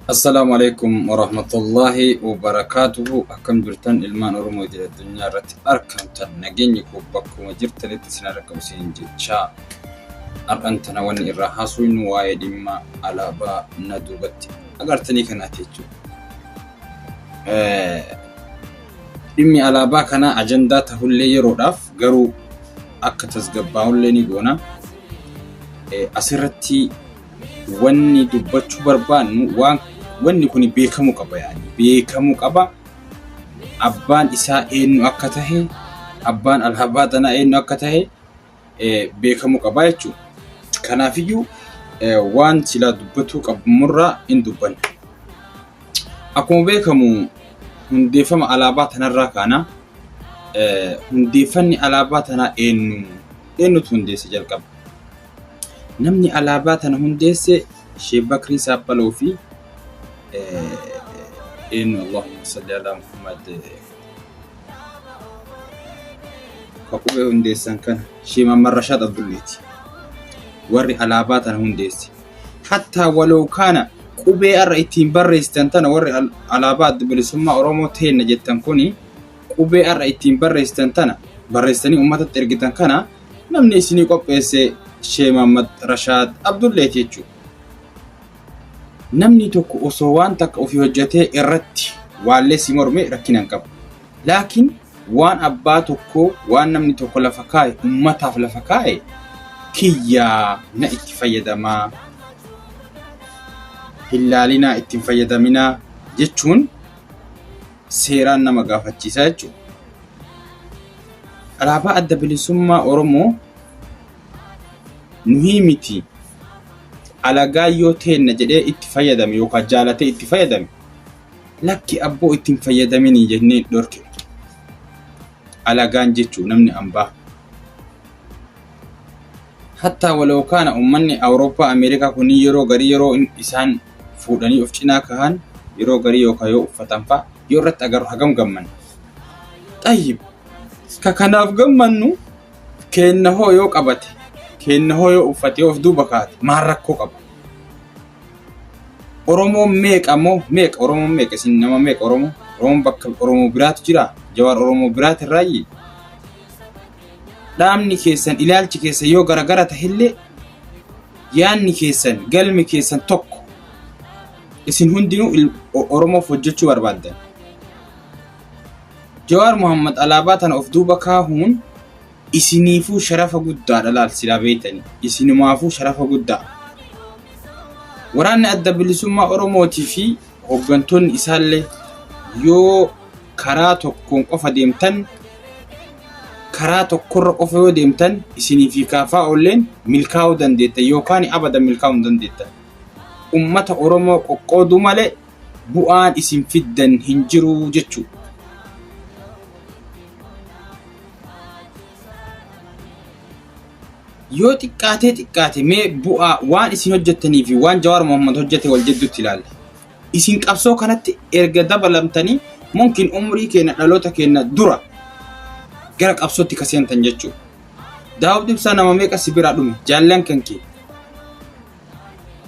السلام عليكم ورحمة الله وبركاته. أكم جرتن إلمان أرمو دي الدنيا رت أركم تنجيني كوبكم وجرت لتسنا ركب سين جتشا أرأنتنا وني الرحاسوين وايد ما على با ندوبتي أقرتني كناتيجو إمي على با كنا أجنداته اللي يروداف قرو أكتس قباو اللي نيقونا أسرتي wanni dubbachuu barbaannu wanni kuni beekamuu qaba yaani beekamuu qaba abbaan isaa eenyu akka tahe abbaan alhabaatana eenyu akka tahe beekamuu qaba jechuudha. Kanaafiyyuu waan sila dubbachuu qabumurraa hin dubbanne. Akkuma beekamu hundeeffama alaabaa tanarraa kana hundeeffanni alaabaa tanaa eenyutu hundeesse jalqaba. namni alaabaa tana hundeesse Sheekh Bakrii Saaphaloo fi Allahumma salli ala Muhammad qubee hundeessan kana Sheekh Mahammad Rashaad Abdulleeti warri alaabaa tana hundeesse. Hatta waloo kana qubee irra ittiin barreessitan tana warri alaabaa adda bilisummaa Oromoo teenna jettan kuni qubee irra ittiin barreessitan tana barreessanii uummatatti ergitan kana namni isinii qopheesse Sheekh Mahammad Rashaad Abdulleeti jechuudha. Namni tokko osoo waan takka ofii hojjetee irratti waallee si mormee rakkinaan qaba. Laakiin waan abbaa tokko waan namni tokko lafa kaa'e ummataaf lafa kaa'e kiyyaa na itti fayyadamaa hillaalinaa ittiin fayyadaminaa jechuun seeraan nama gaafachiisaa jechuudha. Alaabaa adda bilisummaa Oromoo nuhi miti alagaa yoo teenna jedhee itti fayyadame yookaan jaalatee itti fayyadame lakki abboo ittiin fayyadaminii jennee dhorke. Alagaan jechuun namni ambaa hatta waloo kana ummanni Awurooppaa Ameerikaa kunii yeroo garii yeroo isaan fuudhanii of cinaa kahan yeroo garii yookaan yoo uffatan fa'a yoo irratti agarru hagam gamman. Tayyib ka kanaaf gammannu keenna hoo yoo qabate keenna hoo yoo uffatee of duuba kaate maal rakkoo qaba. Oromoon meeqa moo meeqa Oromoon meeqa isin nama meeqa Oromoon bakka Oromoo biraatu jira Jawaar Oromoo biraati irraayi. Dhaamni keessan ilaalchi keessan yoo garagara tahillee yaanni keessan galmi keessan tokko isin hundinuu Oromoof hojjechuu barbaaddan. Jawaar Muhammad alaabaa tana of duuba kaahuun isiniifuu sharafa guddaa dhalaal sila beeytanii isinumaafuu sharafa guddaa. Waraanni adda bilisummaa Oromootii fi hooggantoonni isaallee yoo karaa tokkoon qofa deemtan karaa tokkorra qofa yoo deemtan isinii fi kaafaa olleen milkaa'uu dandeettan yookaan abada milkaa'uu dandeettan. Ummata Oromoo qoqqooduu malee bu'aan isin fiddan hin jiru jechuudha. Yoo xiqqaate mee bu'aa waan isin hojjettanii fi waan Jawaar Muhammad hojjete wal jidduutti ilaalla. Isin qabsoo kanatti erga dabalamtanii mumkin umrii keenya dhaloota keenya dura gara qabsootti kaseentan jechuudha. Daawud Ibsaa nama meeqa si biraa dhume jaallan kan kee.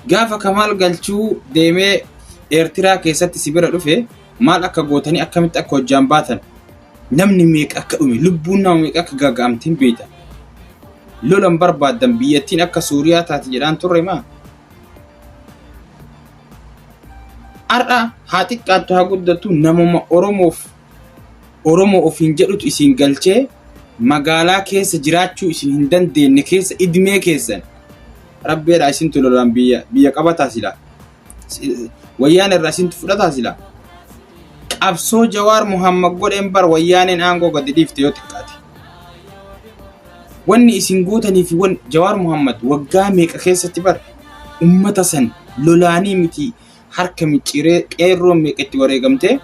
Gaafa Kamaal Galchuu deemee Eertiraa keessatti si bira dhufe maal akka gootanii akkamitti akka hojjaan baatan namni meeqa akka dhume lubbuun nama meeqa akka gaaga'amtiin beeytan. Lolan barbaadan biyyattiin akka Suuriyaa taate jedhaan turre maa. Har'a haa xiqqaattu haa guddattu namuma Oromoo ofiin jedhutu isin galchee magaalaa keessa jiraachuu isin hin dandeenye keessa idmee keessan rabbeedha isintu lolaan biyya qabataa sila wayyaan irraa isintu fudhataa sila. Qabsoo Jawaar Muhammad godheen bar wayyaaneen aangoo gadi dhiifte yoo xiqqaate. Wanni isin gootanii fi Jawaar Muhammad waggaa meeqa keessatti bar ummata san lolaanii miti harka micciiree qeerroon meeqatti wareegamte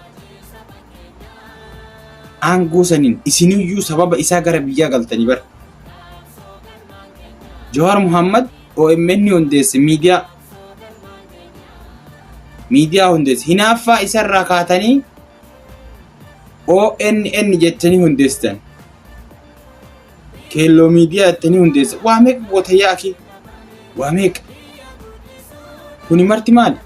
aangoo saniin isiniyyuu sababa isaa gara biyyaa galtanii bar. Jawaar Muhammad OMN hundeesse miidiyaa hundeesse hinaaffaa isarraa kaatanii ONN jettanii hundeessitan. Keelloo miidiyaa jettanii hundeesse waa meeqa goota yaaki waa meeqa kuni marti maali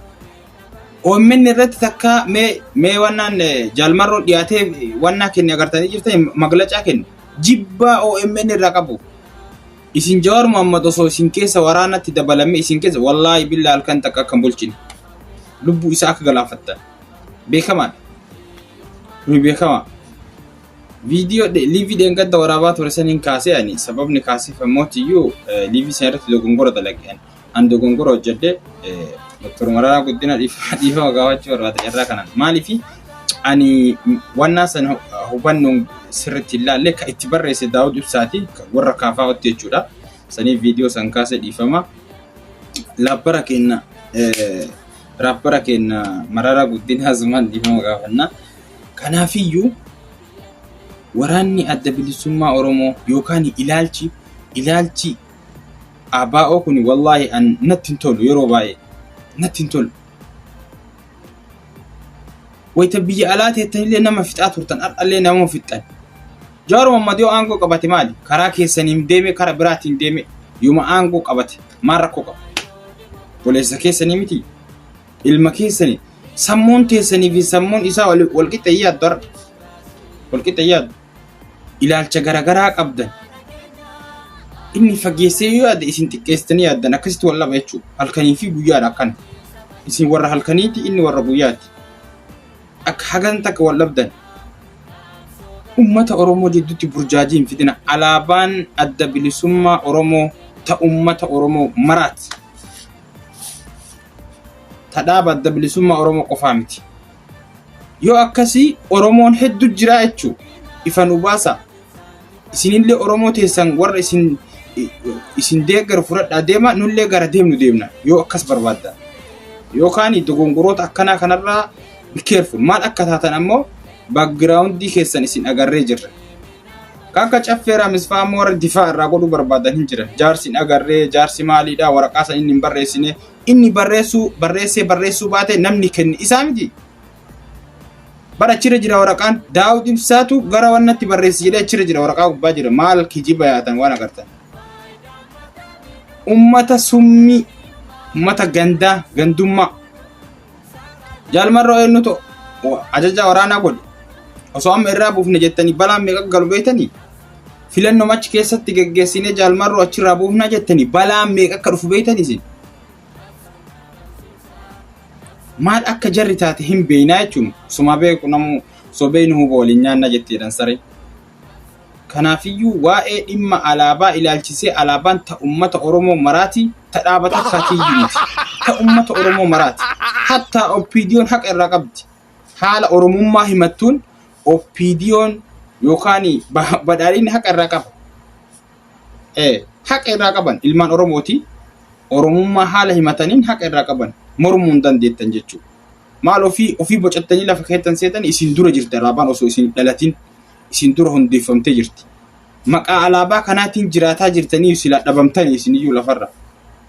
OMN irratti takka mee wannaan jalmarroo dhiyaatee wannaa kenne agartanii jirtan maglacaa kenne jibba OMN irraa qabu. Isin Jawaar Mohammad osoo isin keessa waraanatti dabalame isin keessa wallahi billahi halkan takka akka bulchin lubbu isaa akka galaafattan beekamaan ni beekama. Video live gadda waraabaa ture saniin kaasee ani sababni kaasifamootiyyuu live sanarratti dogongora dalageen an dogongora hojjedhe Dr. Mararaa Guddina dhiifama gaafachuu barbaada irraa kanan maaliifi ani wannaa san hubannoon sirriitti ilaalle ka itti barreesse Daawud Ibsaati warra kaafaa hotti jechuudha. Sanii video san kaasee dhiifama rappara kenna Mararaa Guddina azumaan dhiifama gaafanna. Kanaafiyyuu waraanni adda bilisummaa Oromoo yookaan ilaalchi ABO kun wallahi an nattin tolu yeroo baay'ee nattin tolu. Wayita biyya alaati illee nama fixaa turtan allee nama fixan. Jawaar Mohammad yoo aangoo qabate maali? Karaa keessaniin deeme karaa biraatiin deeme yooma aangoo qabate maal rakkoo qaba? Boleessa keessanii miti ilma keessanii sammuun teessanii fi sammuun isaa wal qixxayyaaddu ilaalcha garagaraa qabdan. Inni fageessee yoo yaadde isin xiqqeessitanii yaaddan akkasitti wal laba jechuudha. Halkanii fi guyyaadha akkan. Isin warra halkaniiti inni warra guyyaati. Akka hagan takka wal labdan. Ummata Oromoo jidduutti burjaajii hin fidina. Alaabaan adda bilisummaa Oromoo ta ummata Oromoo maraati. Tadhaaba adda bilisummaa Oromoo qofaa miti. Yoo akkasii Oromoon hedduu jira jechuudha. Ifa nu baasa. Isinillee Oromoo teessan warra isin deeggar fudhadhaa deema nullee gara deemnu deemna yoo akkas barbaadda. Yookaan dogongoroota akkanaa kanarraa be careful maal akka taatan ammoo backgroundii keessan isin agarree jirra. Akka caffeera misfaamoo warra difaa irraa godhuu barbaadan hin jiran. Jaarsin agarree jaarsi maaliidhaa waraqaa san inni hin barreessine inni barreessuu baate namni kenne isaa miti. Bara chira jira waraqaan Daawud Ibsaatu gara wannatti barreessi jedhee chira jira waraqaa gubbaa jira maal kijiba yaatan waan agartan. Ummata summi ummata gandummaa jaalmarroo eenyutu ajaja waraanaa godhe osoo amma irraa buufne jettanii balaan meeqa galu beeytanii filannoo machi keessatti geggeessinee jaalmarroo achirraa buufnaa jettanii balaan meeqa akka dhufu beeytanii isin. Maal akka jarri taate hin beeynaa jechuun suma beeku namu sobeenu huba waliin nyaanna jetteedhan saree. Kanaafiyyuu waa'ee dhimma alaabaa ilaalchisee alaabaan ta ummata Oromoo maraati ta dhaabata akkatiyyuu miti ta ummata Oromoo maraati hatta OPDO'n haqa irraa qabdi. Haala Oromummaa himattuun OPDO'n yookaan badhaadhinni haqa irraa qaba. Haqa irraa qaban ilmaan Oromooti Oromummaa haala himataniin haqa irraa qaban. Mormuun dandeettan jechuudha. Maal ofii bocattanii lafa keettan seetan isin dura jirti alaabaan osoo isin dhalatin isin dura hundeeffamtee jirti. Maqaa alaabaa kanaatiin jiraataa jirtanii sila dhabamtanii isiniyyuu lafarra.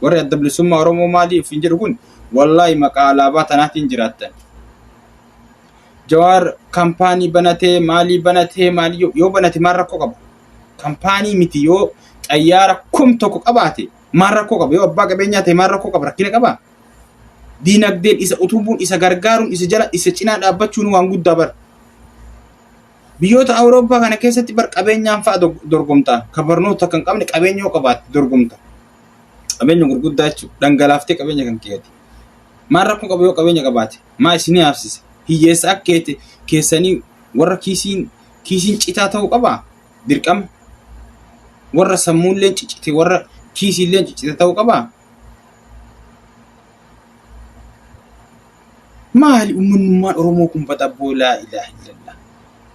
Warri adda bilisummaa Oromoo maalii ofiin jedhu kun wallahi maqaa alaabaa tanaatiin jiraattan. Jawaar kaampaanii banatee maalii yoo banate maal rakkoo qaba? Kaampaanii miti yoo xayyaara tokko qabaate maal rakkoo qaba? Yoo abbaa qabeenyaa ta'e maal rakkoo qaba? Rakkina qaba? Diinagdeen isa utubuun isa gargaaruun isa cinaa dhaabbachuun waan guddaa bara. Biyyoota Awurooppaa kana keessatti bar qabeenyaan fa'a dorgomta. Ka barnoota kan qabne qabeenya yoo qabaatte dorgomta. Qabeenya gurguddaa jechuudha. Dhangalaaftee qabeenya kan keeti. Maal rakkoo qaba yoo qabeenya qabaate? Maa isinii haafsisa? Hiyyeessa akka keessanii warra kiisiin citaa ta'uu qabaa? Dirqama. Warra sammuullee ciccite warra kiisiillee ciccite ta'uu qabaa? Maali uummanummaan Oromoo kun baxabboo laa ilaaha illallah.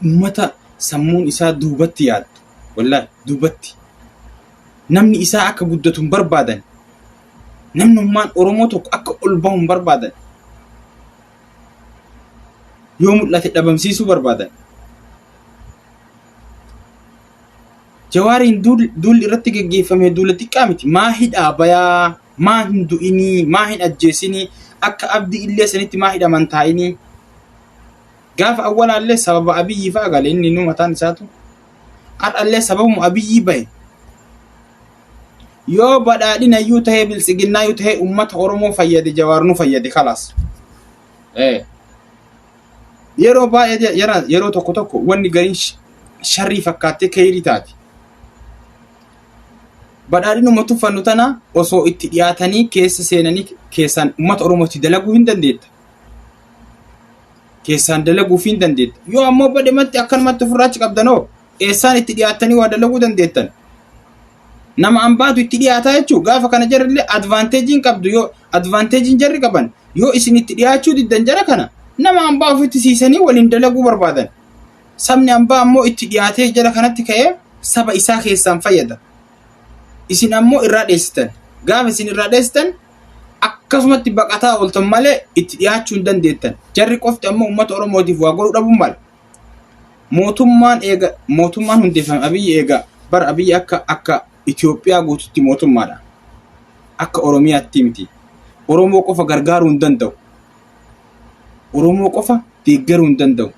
Uummata sammuun isaa duubatti yaaddu. Wallahi duubatti. Namni isaa akka guddatu hin barbaadan. Namnummaan Oromoo tokko akka ol bahu hin barbaadan. Yoo mul'ate dhabamsiisuu barbaadan. Jawaariin duulli irratti geggeeffame duula xiqqaa miti. Maa hidhaa bayaa, maa hin du'inii, maa hin ajjeesinii. Akka abdii illee sanitti maa hidhaman taa'inii gaafa awwaalaallee sababa Abiyyi fa'a galee inni nu mataan isaatu har'allee sababu Abiyyi bahe yoo badhaadhinayyuu tahee biltsiginnaayuu tahee ummata Oromoo fayyade Jawaar nu fayyade kalaas yeroo baay'ee yeroo tokko tokko wanni gariin sharrii fakkaatee keeyrii taati. Badhaadhinuma tuffannu tana osoo itti dhiyaatanii keessa seenanii keessaan uummata Oromootti dalaguu hin dandeetta. Keessaan dalaguu hin dandeetta. Yoo ammoo badhematti akkanumatti ofirraachi qabdanoo eessaan itti dhiyaatanii waa dalaguu dandeettan. Nama ambaatu itti dhiyaataa jechuun gaafa kana jarrillee advaanteejiin qabdu yoo advaanteejiin jarri qaban yoo isin itti dhiyaachuu diddan jara kana nama ambaa ofitti siisanii waliin dalaguu barbaadan. Sabni ambaa ammoo itti dhiyaatee jara kanatti ka'ee saba isaa keessaan fayyada. Isin ammoo irraa dheessitan. Gaafa isin irraa dheessitan akkasumatti baqataa ooltan malee itti dhiyaachuu hin dandeettan. Jarri qofti ammoo uummata Oromootiif waa godhuu dhabuun maal? Mootummaan hundeeffame Abiyyi eega bara Abiyyi akka Itoophiyaa guututti mootummaadha. Akka Oromiyaatti miti. Oromoo qofa gargaaruu hin danda'u. Oromoo qofa deeggaruu hin danda'u.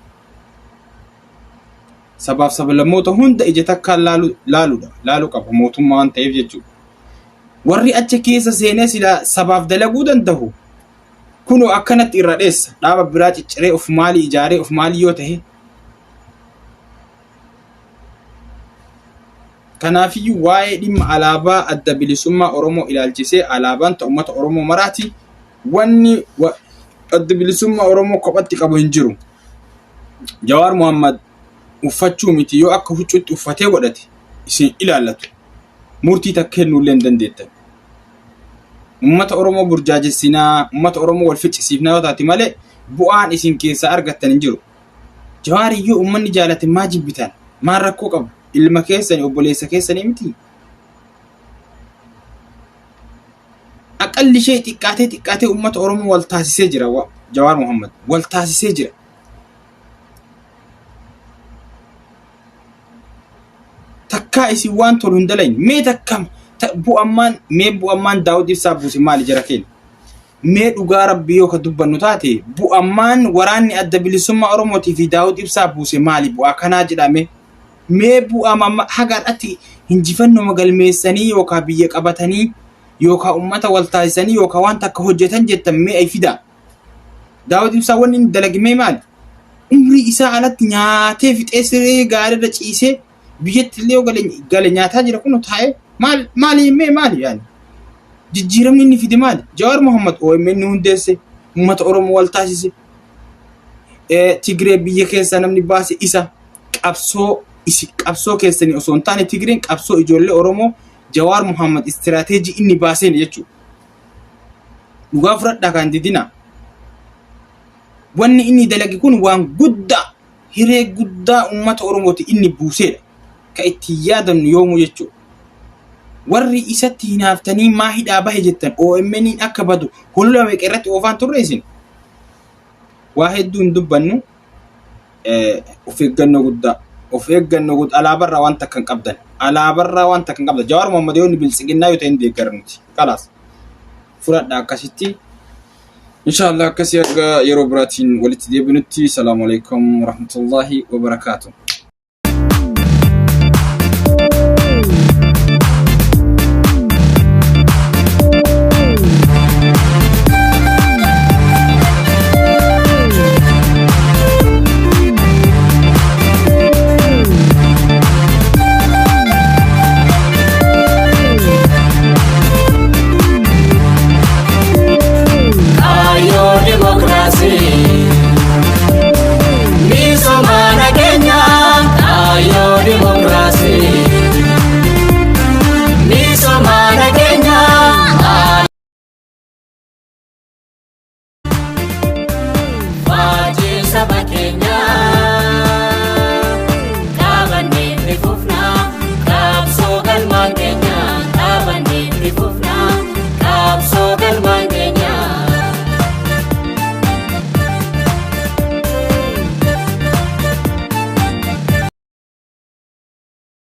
Sabaaf sablammoota hunda ija takkaan laaluu qaba mootummaa waan ta'eef jechuudha. Warri achi keessa seenee sila sabaaf dalaguu danda'u kunoo akkanatti irra dheessa dhaaba biraa cicciree of maalii ijaaree of maalii yoo ta'e. Kanaafiyyuu waa'ee dhimma alaabaa adda bilisummaa Oromoo ilaalchisee alaabaan ta'u uummata Oromoo maraati wanni adda bilisummaa Oromoo kophatti qabu hin jiru. Jawaar Mohammad uffachuu miti yoo akka huccuutti uffatee godhate isin ilaallatu murtii takka kennullee hin dandeettan. Uummata Oromoo burjaajessinaa uummata Oromoo wal ficcisiifnaa yoo taate malee bu'aan isin keessaa argattan hin jiru. Jawaar iyyuu uummanni jaalate maa jibbitan maan rakkoo qabu ilma keessanii obboleessa keessanii miti. Aqalli ishee xiqqaatee uummata Oromoo wal taasisee jira Jawaar Mohammad wal taasisee jira. Takkaa isin waan tolu hin dalagne mee takkam bu'ammaan Daawud Ibsaa buuse maali jara keenya? Mee dhugaa Rabbii yoo ka dubbannu taate bu'ammaan waraanni adda bilisummaa Oromootii fi Daawud Ibsaa buuse maali bu'aa kanaa jedhame? Mee bu'ammaa hagaadhaatti hinjifannoo galmeessanii yookaan biyya qabatanii yookaan uummata wal taasisanii yookaan waan takka hojjetan jettan mee ay fida? Daawud Ibsaa wanni inni dalagme maali? Umrii isaa alatti nyaatee fixee siree gaariirra ciisee biyyatti illee gale nyaataa jira kun taa'ee maali yaani jijjiiramni inni fide maali? Jawaar Mohammad OMN hundeesse uummata Oromoo wal taasise Tigree biyya keessa namni baase isa qabsoo keessanii osoo hin taane Tigreen qabsoo ijoollee Oromoo Jawaar Mohammad istirateejii inni baaseen jechuudha. Dhugaa fudhadhaa kan didina wanni inni dalage kun waan guddaa hiree guddaa uummata Oromooti inni buuseedha. Ka itti yaadannu yoomuu jechuudha. Warri isatti hinaaftanii maa hidhaa bahe jettan OMN akka badu hulula meeqa irratti oofaan turre isin. Waa hedduu hin dubbannu of eeggannoo guddaa alaabarraa waan takka hin qabdan. Jawaar Mohammad yoo inni bilisiginnaa yoo ta'e hin deeggarnuti. Kalaas fudhadhaa akkasitti. Inshallah akkasii yeroo biraatiin walitti deebinutti. Salaamu alaikum warahmatullahi wabarakatuh.